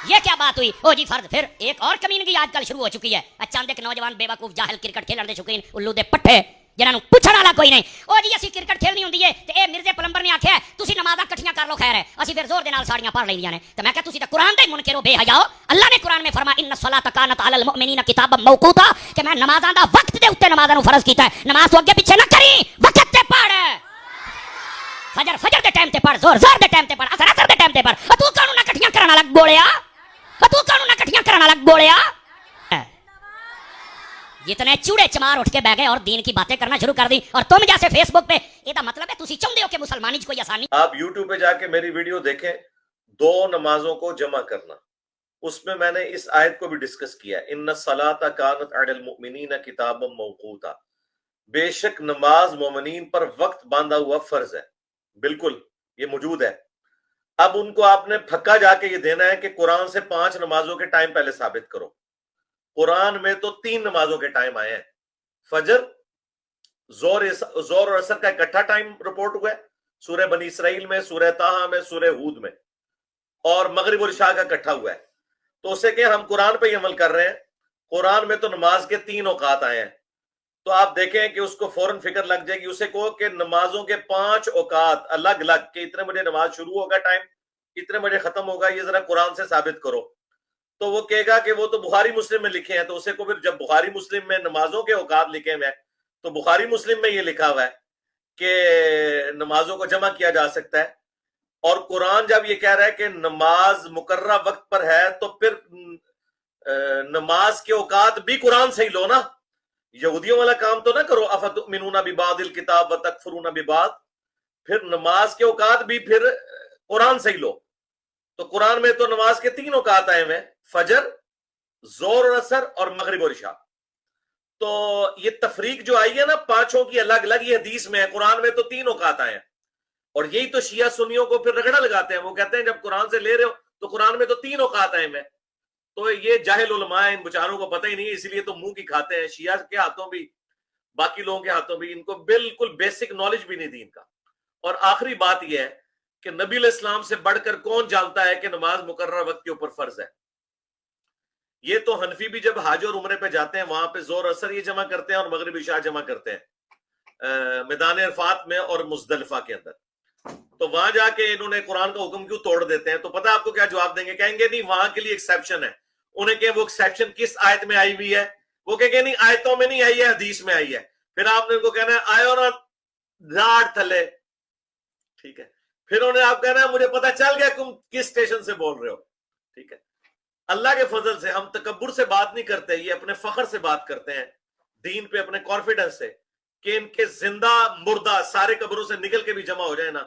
یہ کیا بات ہوئی؟ او جی فرض پھر ایک اور کمینگی آج کل شروع ہو چکی ہے. اچانک ایک نوجوان بے وقوف جاہل کرکٹ کھیلن دے شوقین الو دے پٹھے جنہاں نوں پوچھن والا کوئی نہیں. او جی اسی کرکٹ کھیلنی ہوندی ہے تے اے مرزے پلمبر نے آکھیا تسی نمازاں کٹھیاں کر لو خیر ہے. اسی پھر زور دے نال ساڑیاں پڑھ لیندیاں نے. تے میں کہا تسی تے قرآن دے منکر ہو بے حیاؤ. اللہ نے قرآن میں فرمایا ان الصلاۃ کانت علی المؤمنین کتابا موقوتا کہ میں نمازاں دا وقت دے اوتے نمازاں نوں فرض کیتا ہے. نماز تو اگے پیچھے نہ کری وقت تے پڑھ. فجر دے ٹائم تے پڑھ, زور دے ٹائم تے پڑھ, اثر دے ٹائم تے پڑھ. تو کانوں نہ کٹھیاں کرن والا گولیا, تو کانوں نہ کٹھیاں کرن والا گولیا. جتنے چوڑے چمار اٹھ کے بہ گئے اور دین کی باتیں کرنا شروع کر دی. اور تم جیسے فیس بک پہ یہ دا مطلب ہے تسی چاہندے ہو کہ مسلمانی کوئی آسانی. آپ یوٹیوب پہ جا کے میری ویڈیو دیکھیں, 2 نمازوں کو جمع کرنا, اس میں میں نے اس آیت کو بھی ڈسکس کیا, ان الصلاۃ کانت علی المؤمنین کتابا موقوتا, بے شک نماز مومنین پر وقت باندھا ہوا فرض ہے. بالکل یہ موجود ہے. اب ان کو آپ نے پھکا جا کے یہ دینا ہے کہ قرآن سے 5 نمازوں کے ٹائم پہلے ثابت کرو. قرآن میں تو 3 نمازوں کے ٹائم آئے ہیں. فجر, زور اور عصر کا اکٹھا ٹائم رپورٹ ہوا ہے سورہ بنی اسرائیل میں, سورہ طٰہٰ میں, سورہ ہود میں, اور مغرب اور عشاء کا اکٹھا ہوا ہے. تو اسے کہ ہم قرآن پہ ہی عمل کر رہے ہیں. قرآن میں تو نماز کے 3 اوقات آئے ہیں. تو آپ دیکھیں کہ اس کو فوراً فکر لگ جائے گی. اسے کہو کہ نمازوں کے 5 اوقات الگ الگ, کہ اتنے بجے نماز شروع ہوگا ٹائم, اتنے بجے ختم ہوگا, یہ ذرا قرآن سے ثابت کرو. تو وہ کہے گا کہ وہ تو بخاری مسلم میں لکھے ہیں. تو اسے کو پھر جب بخاری مسلم میں نمازوں کے اوقات لکھے ہوئے ہیں تو بخاری مسلم میں یہ لکھا ہوا ہے کہ نمازوں کو جمع کیا جا سکتا ہے. اور قرآن جب یہ کہہ رہا ہے کہ نماز مقررہ وقت پر ہے تو پھر نماز کے اوقات بھی قرآن سے ہی لو نا. یہودیوں والا کام تو نہ کرو, افتؤمنون ببعض الکتاب وتکفرون ببعض. پھر نماز کے اوقات بھی پھر قرآن سے ہی لو. تو قرآن میں تو نماز کے 3 اوقات آئے ہوئے, فجر, زور اور عصر اور مغرب اور عشاء. تو یہ تفریق جو آئی ہے نا 5 کی الگ الگ, یہ حدیث میں ہے. قرآن میں تو 3 اوقات آئے ہیں. اور یہی تو شیعہ سنیوں کو پھر رگڑا لگاتے ہیں. وہ کہتے ہیں جب قرآن سے لے رہے ہو تو قرآن میں تو 3 اوقات آئے ہیں. تو یہ جاہل علماء ہیں, ان بیچاروں کو پتہ ہی نہیں, اس لیے تو منہ کی کھاتے ہیں. شیعہ کے ہاتھوں بھی, باقی لوگوں کے ہاتھوں بھی, ان کو بالکل بیسک نالج بھی نہیں دی ان کا. اور آخری بات یہ ہے کہ نبی علیہ السلام سے بڑھ کر کون جانتا ہے کہ نماز مقررہ وقت کے اوپر فرض ہے. یہ تو حنفی بھی جب حج اور عمرے پہ جاتے ہیں وہاں پہ زور اثر یہ جمع کرتے ہیں اور مغرب عشاء جمع کرتے ہیں میدان عرفات میں اور مزدلفہ کے اندر. تو وہاں جا کے انہوں نے قرآن کا حکم کیوں توڑ دیتے ہیں؟ تو پتہ آپ کو کیا جواب دیں گے؟ کہیں گے نہیں وہاں کے لیے ایکسیپشن ہے. انہیں کہ وہ ایکسیپشن کس آیت میں آئی ہوئی ہے؟ وہ کہیں گے نہیں آیتوں میں نہیں آئی ہے, حدیث میں آئی ہے. پھر آپ نے ان کو کہنا ہے آئے اور دھاڑ تھلے, ٹھیک ہے. پھر انہیں آپ کہنا ہے مجھے پتہ چل گیا تم کس اسٹیشن سے بول رہے ہو, ٹھیک ہے. اللہ کے فضل سے ہم تکبر سے بات نہیں کرتے, یہ اپنے فخر سے بات کرتے ہیں دین پہ, اپنے کانفیڈنس سے, کہ ان کے زندہ مردہ سارے قبروں سے نکل کے بھی جمع ہو جائے نا,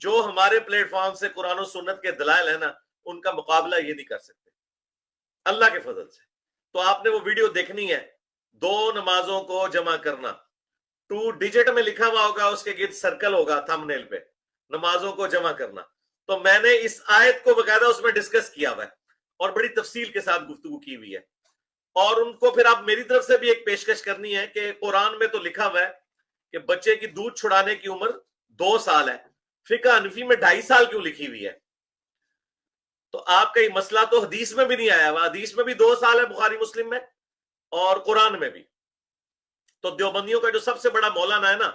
جو ہمارے پلیٹ فارم سے قرآن و سنت کے دلائل ہیں نا, ان کا مقابلہ یہ نہیں کر سکتے اللہ کے فضل سے. تو آپ نے وہ ویڈیو دیکھنی ہے, 2 نمازوں کو جمع کرنا, 2 ڈیجٹ میں لکھا ہوا ہوگا, اس کے گرد سرکل ہوگا تھم نیل پہ, نمازوں کو جمع کرنا. تو میں نے اس آیت کو باقاعدہ اس میں ڈسکس کیا ہوا ہے اور بڑی تفصیل کے ساتھ گفتگو کی ہوئی ہے. اور ان کو پھر آپ میری طرف سے بھی ایک پیشکش کرنی ہے کہ قرآن میں تو لکھا ہوا ہے کہ بچے کی دودھ چھڑانے کی عمر 2 سال ہے, فقہ حنفی میں 2.5 سال کیوں لکھی ہوئی ہے؟ تو آپ کا یہ مسئلہ تو حدیث میں بھی نہیں آیا ہوا. حدیث میں بھی 2 سال ہے بخاری مسلم میں, اور قرآن میں بھی. تو دیوبندیوں کا جو سب سے بڑا مولانا ہے نا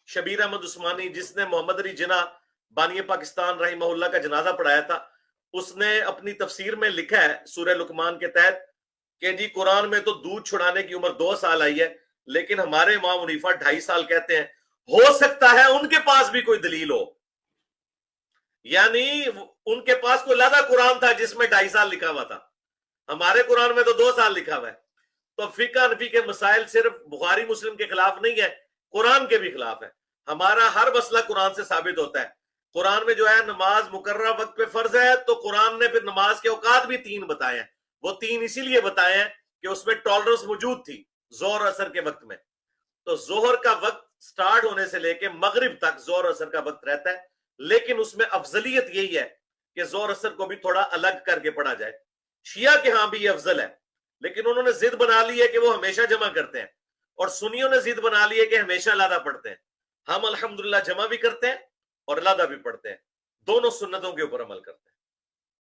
شبیر احمد عثمانی, جس نے محمد علی جناح بانی پاکستان رحمہ اللہ کا جنازہ پڑھایا تھا, اس نے اپنی تفسیر میں لکھا ہے سورہ لقمان کے تحت کہ جی قرآن میں تو دودھ چھڑانے کی عمر 2 سال آئی ہے, لیکن ہمارے امام حنیفہ 2.5 سال کہتے ہیں. ہو سکتا ہے ان کے پاس بھی کوئی دلیل ہو, یعنی ان کے پاس کوئی لادہ قرآن تھا جس میں 2.5 سال لکھا ہوا تھا. ہمارے قرآن میں تو 2 سال لکھا ہوا ہے. تو فقہ حنفی کے مسائل صرف بخاری مسلم کے خلاف نہیں ہے, قرآن کے بھی خلاف ہے. ہمارا ہر مسئلہ قرآن سے ثابت ہوتا ہے. قرآن میں جو ہے نماز مقررہ وقت پہ فرض ہے, تو قرآن نے پھر نماز کے اوقات بھی 3 بتائے ہیں. وہ 3 اسی لیے بتائے ہیں کہ اس میں ٹالرنس موجود تھی زور اثر کے وقت میں. تو ظہر کا وقت سٹارٹ ہونے سے لے کے مغرب تک زور اثر کا وقت رہتا ہے, لیکن اس میں افضلیت یہی ہے کہ زور اثر کو بھی تھوڑا الگ کر کے پڑھا جائے. شیعہ کے ہاں بھی یہ افضل ہے, لیکن انہوں نے ضد بنا لی ہے کہ وہ ہمیشہ جمع کرتے ہیں, اور سنیوں نے ضد بنا لی ہے کہ ہمیشہ علیحدہ پڑھتے ہیں. ہم الحمدللہ جمع بھی کرتے ہیں اور علیحدہ بھی پڑھتے ہیں, دونوں سنتوں کے اوپر عمل کرتے ہیں.